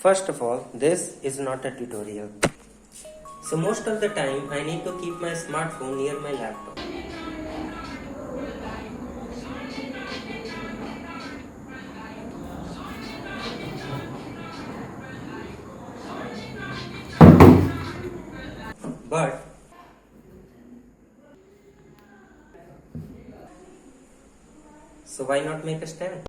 First of all, this is not a tutorial. So most of the time I need to keep my smartphone near my laptop. But so why not make a stand?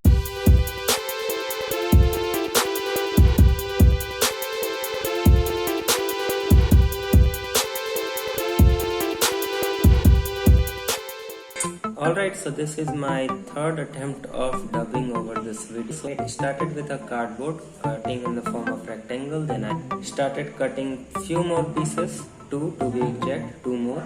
Alright, so this is my third attempt of dubbing over this video. So I started with a cardboard cutting in the form of rectangle, then I started cutting few more pieces, two to be exact, two more.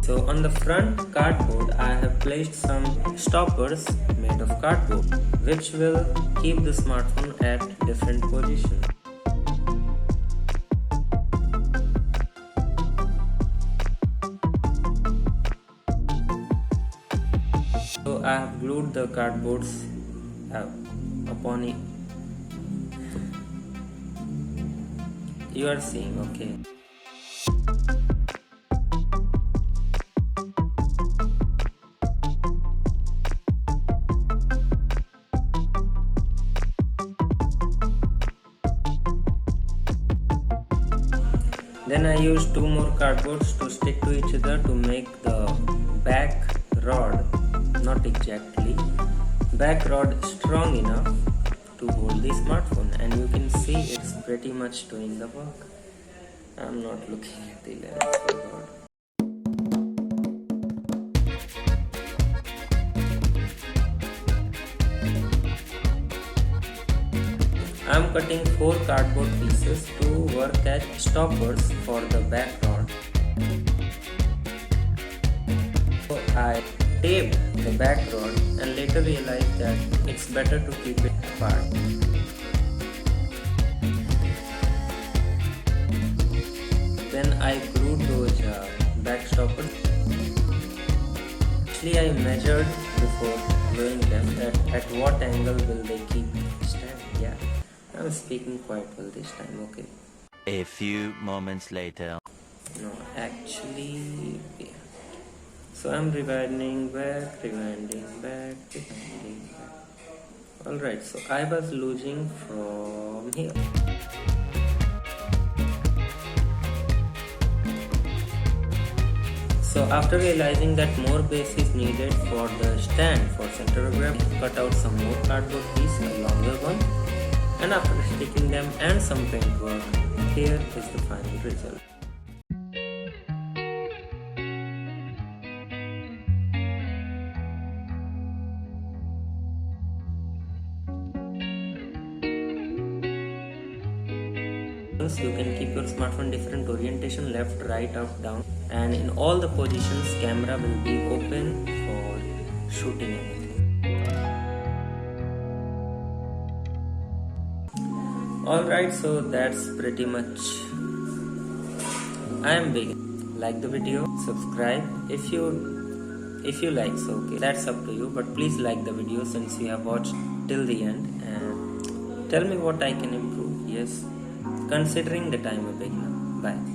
So on the front cardboard I have placed some stoppers made of cardboard which will keep the smartphone at different positions. So I have glued the cardboards upon it. You are seeing, okay. Then I used two more cardboards to stick to each other to make the back rod, not exactly, back rod strong enough to hold the smartphone, and you can see it's pretty much doing the work. I'm not looking at the lens, oh God. I'm cutting 4 cardboard pieces to work as stoppers for the back rod. So I taped the back rod and later realized that it's better to keep it apart. Then I glued those back stoppers. Actually I measured before gluing them at what angle will they keep stand. Yeah. I'm speaking quite well this time, okay. A few moments later. No, actually, yeah. So I'm rewinding back, rewinding back, rewinding back. Alright, so I was losing from here. So after realizing that more base is needed for the stand for center of gravity, cut out some more cardboard piece, a longer one. And after sticking them and some paint work, here is the final result. You can keep your smartphone different orientation, left, right, up, down, and in all the positions camera will be open for shooting anything. Alright, so that's pretty much. I am big. Like the video, subscribe if you like, so okay, that's up to you, but please like the video since you have watched till the end, and tell me what I can improve. Yes, considering that I am a beginner. Bye.